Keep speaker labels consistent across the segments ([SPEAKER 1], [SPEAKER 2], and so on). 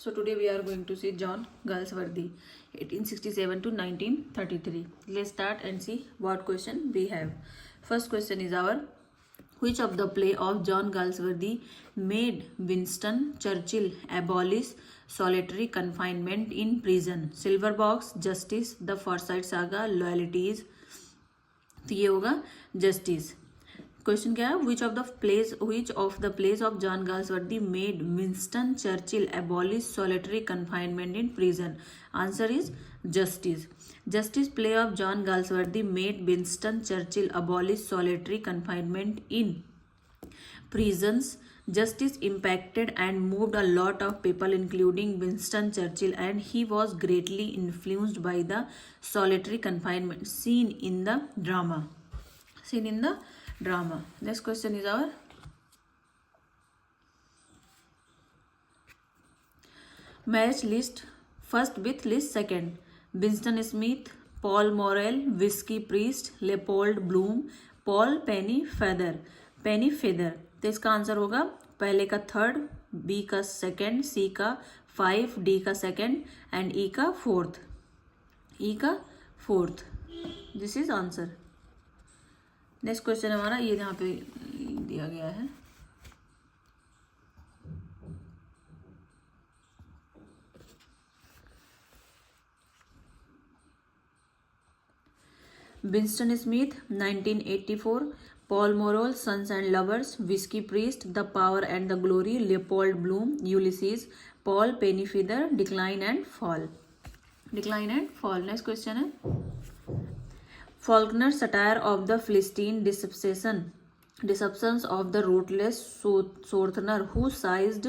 [SPEAKER 1] So today we are going to see John Galsworthy, 1867 to 1933. Let's start and see what question we have. First question is our, which of the play of John Galsworthy made Winston Churchill abolish solitary confinement in prison? Silver Box, Justice, The Forsyte Saga, Loyalties. तो ये होगा justice. Question क्या है, which of the plays of John Galsworthy made Winston Churchill abolish solitary confinement in prison? Answer is Justice. Justice play of John Galsworthy made Winston Churchill abolish solitary confinement in prisons. Justice impacted and moved a lot of people, including Winston Churchill, and he was greatly influenced by the solitary confinement seen in the drama. Next question is our, match list first with list second. Winston Smith, Paul Morrell, Whiskey Priest, Leopold Bloom, Paul Pennyfeather. तो इसका answer होगा पहले का third, B का second, C का 5, D का second and E का fourth. This is answer. Next question हमारा ये यहाँ पे दिया गया है. Winston Smith 1984, Paul Morel sons and lovers, whisky priest the power and the glory, Leopold Bloom Ulysses, Paul Pennyfeather decline and fall. Next question है, Faulkner satire of the Philistine deceptions of the ruthless Sorcerer who seized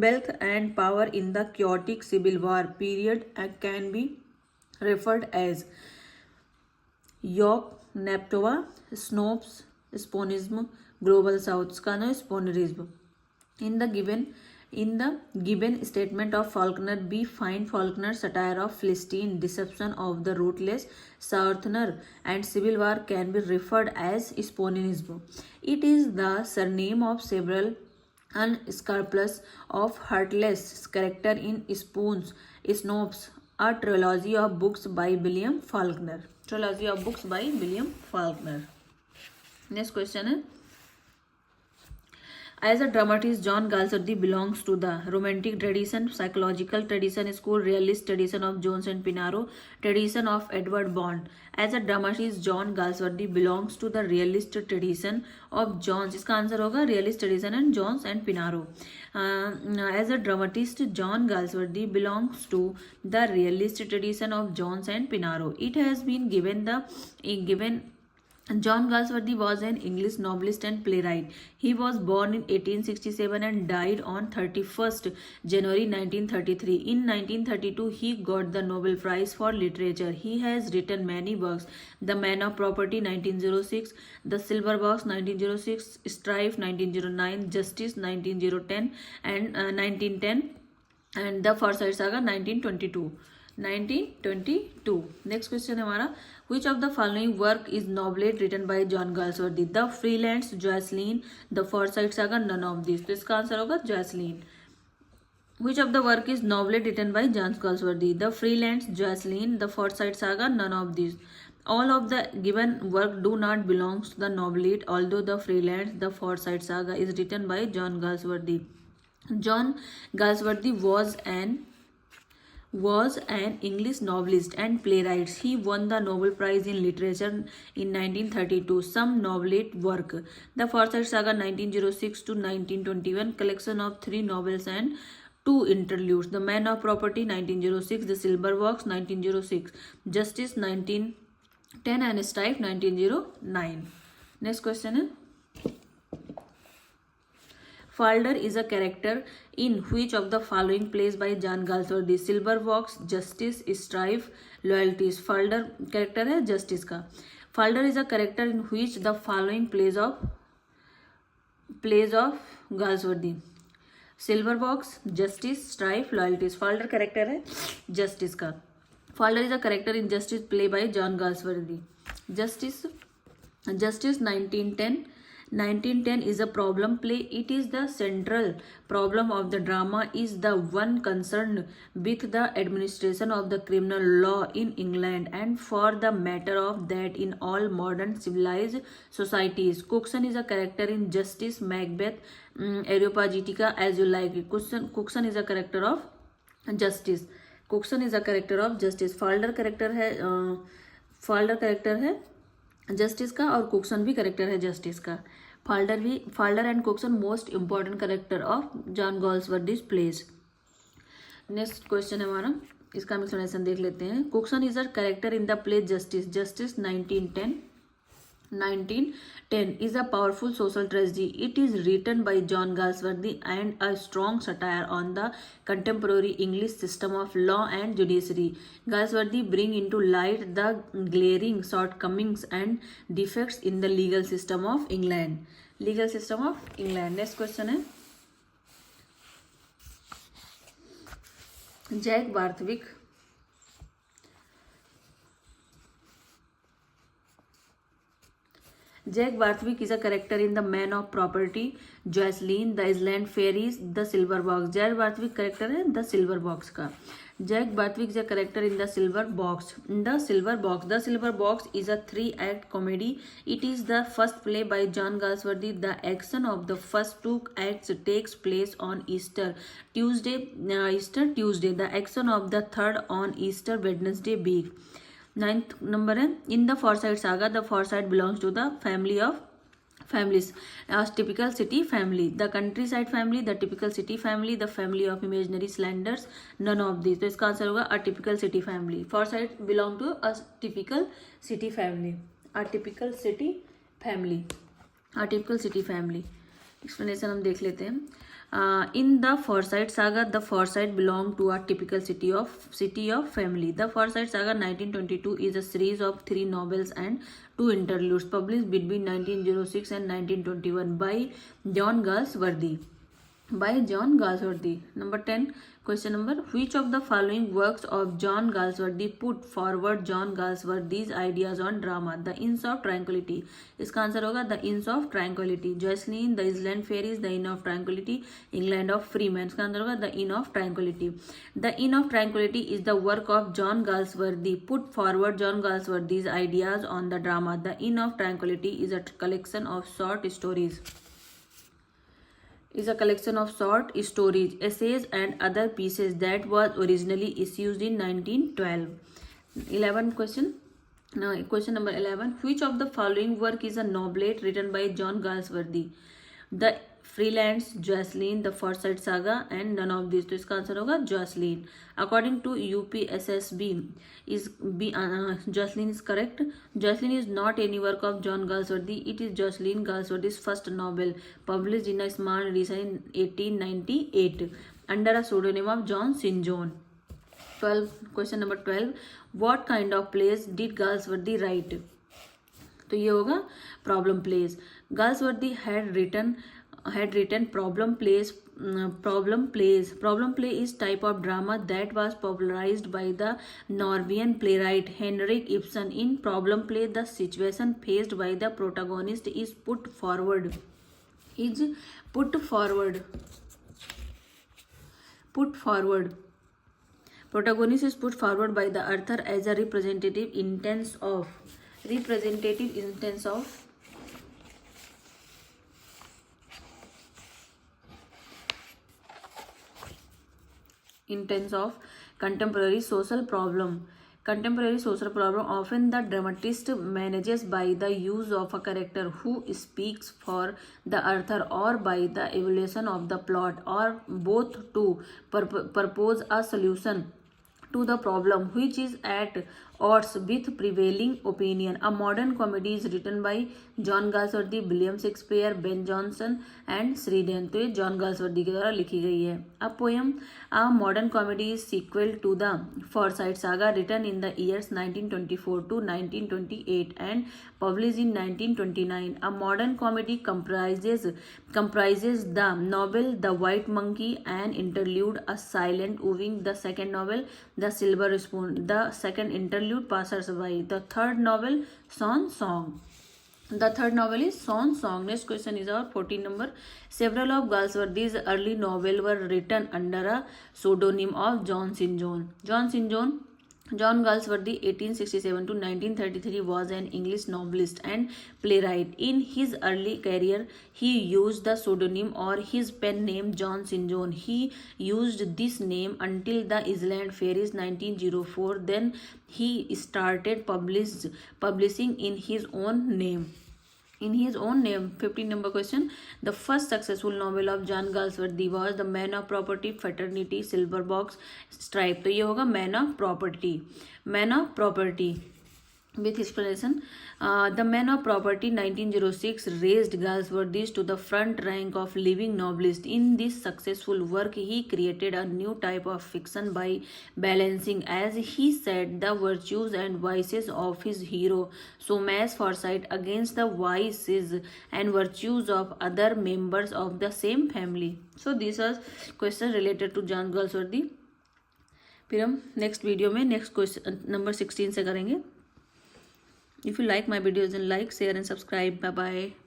[SPEAKER 1] wealth and power in the chaotic Civil War period can be referred as York Neptova, Snopes, Sponism, Global South, Sponerism. In the given statement of Faulkner, we find Faulkner's satire of Philistine deception of the ruthless Southerner and Civil War can be referred as Sponism. It is the surname of several unscrupulous of heartless character in Snopes, a trilogy of books by William Faulkner. Next question है, as a dramatist, John Galsworthy belongs to the romantic tradition, psychological tradition, school realist tradition of Jones and Pinaro, tradition of Edward Bond. As a dramatist, John Galsworthy belongs to the realist tradition of Jones. इसका answer होगा realist tradition and Jones and Pinaro. As a dramatist, John Galsworthy belongs to the realist tradition of Jones and Pinaro. It has been given John Galsworthy was an English novelist and playwright. He was born in 1867 and died on 31st January 1933. In 1932, he got the Nobel Prize for Literature. He has written many works: The Man of Property 1906, The Silver Box 1906, Strife 1909, Justice 1910 and 1910, and The Forsyte Saga 1922. Next question है हमारा, which of the following work is novelette written by John Galsworthy? The Freelance, Jocelyn, The Forsyte Saga, none of these. तो इसका answer होगा Jocelyn. Which of the work is novelette written by John Galsworthy? The Freelance, Jocelyn, The Forsyte Saga, none of these. All of the given work do not belong to the novelette, although The Freelance, The Forsyte Saga is written by John Galsworthy. John Galsworthy was an English novelist and playwright. He won the Nobel Prize in Literature in 1932. Some novelette work: The Forsyte Saga 1906 to 1921, collection of 3 novels and 2 interludes. The Man of Property 1906, The Silver Box 1906, Justice 1910 and Strife 1909. Next question है, Falder is a character in which of the following plays by John Galsworthy? Silver Box, Justice, Strife, Loyalties. Falder character है Justice का. Falder is a character in which the following plays of Galsworthy? Silver Box, Justice, Strife, Loyalties. Falder character है Justice का. Falder is a character in Justice play by John Galsworthy. Justice 1910, 1910 is a problem play. It is the central problem of the drama is the one concerned with the administration of the criminal law in England and for the matter of that in all modern civilized societies. Cookson is a character in Justice Macbeth, Areopagitica, as you like it. Cookson is a character of Justice. Cookson is a character of Justice. Falder character है Justice का और Cokeson भी character है Justice का. Falder and Cokeson most important character of John Galsworthy's plays. Next question है हमारा, इसका हम एक्सप्लेनेशन देख लेते हैं. Cokeson is a character in the play Justice 1910 is a powerful social tragedy. It is written by John Galsworthy and a strong satire on the contemporary English system of law and judiciary. Galsworthy bring into light the glaring shortcomings and defects in the legal system of England. Next question है Jack Barthwick. Jack Barthwick is a character in The Man of Property, Jocelyn, The Island Fairies, The Silver Box. Jack Barthwick character है The Silver Box का. Jack Barthwick is a character in The Silver Box. The Silver Box is a 3-act comedy. It is the first play by John Galsworthy. The action of the first 2 acts takes place on Easter Tuesday. The action of the third on Easter Wednesday week. 9th number है in the Forsyte saga. The Forsyte belongs to the family of families, as typical city family, the countryside family, the typical city family, the family of imaginary slanders, none of these. तो इसका answer होगा a typical city family. Forsyth belong to a typical city family. A typical city family. Explanation हम देख लेते हैं. In the Forsyte saga, the Forsyte belong to a typical city of family. The Forsyte saga 1922 is a series of 3 novels and 2 interludes published between 1906 and 1921 by John Galsworthy. Number 10 question number, which of the following works of John Galsworthy put forward John Galsworthy's ideas on drama? The Inns of Tranquility. इसका answer होगा The Inns of Tranquility. Jocelyn, The Island Fairies, The Inn of Tranquility, England of Freemen. इसका answer होगा The Inn of Tranquility. The Inn of Tranquility is the work of John Galsworthy. Put forward John Galsworthy's ideas on the drama. The Inn of Tranquility is a collection of short stories, essays and other pieces that was originally issued in 1912. 11th question. Now, question number 11. Which of the following work is a novelette written by John Galsworthy? The Freelance, Jocelyn, The Forsyte Saga, and none of these. तो इसका answer होगा Jocelyn. According to UPSSB, Jocelyn is correct. Jocelyn is not any work of John Galsworthy. It is Jocelyn Galsworthy's first novel, published in a small edition in 1898 under a pseudonym of John St. John. Question number 12. What kind of plays did Galsworthy write? तो ये होगा problem plays. Galsworthy had written problem plays. Problem play is type of drama that was popularized by the Norwegian playwright Henrik Ibsen. In problem play, the situation faced by the protagonist is put forward. Protagonist is put forward by the author as a representative instance of contemporary social problem. Often the dramatist manages by the use of a character who speaks for the author or by the evolution of the plot or both to propose a solution to the problem which is at odds with prevailing opinion. A modern comedy is written by John Galsworthy, William Shakespeare, Ben Jonson and Sheridan. तो ये John Galsworthy के द्वारा लिखी गई है. A poem, a modern comedy is sequel to the Forsyte Saga, written in the years 1924 to 1928 and published in 1929. A modern comedy comprises the novel The White Monkey, an interlude, A Silent Wooing, the second novel The Silver Spoon, the second interlude Passers By, the third novel Swan Song. The third novel is Swan Song. Next question is our 14 number. Several of Galsworthy's early novels were written under a pseudonym of John St. John. John Galsworthy, 1867 to 1933, was an English novelist and playwright. In his early career, he used the pseudonym or his pen name John St. John. He used this name until the Island Fairies 1904. Then he started publishing in his own name. 15 number question. The first successful novel of John Galsworthy was The Man of Property, Fraternity, Silver Box, Stripe. तो ये होगा man of property with explanation. The Man of Property 1906 raised Galsworthy to the front rank of living novelists. In this successful work, he created a new type of fiction by balancing, as he said, the virtues and vices of his hero, Somas Forsyth, against the vices and virtues of other members of the same family. So these are questions related to John Galsworthy. फिर हम next video में next question number 16 से करेंगे. If you like my videos, then like, share and subscribe. Bye bye.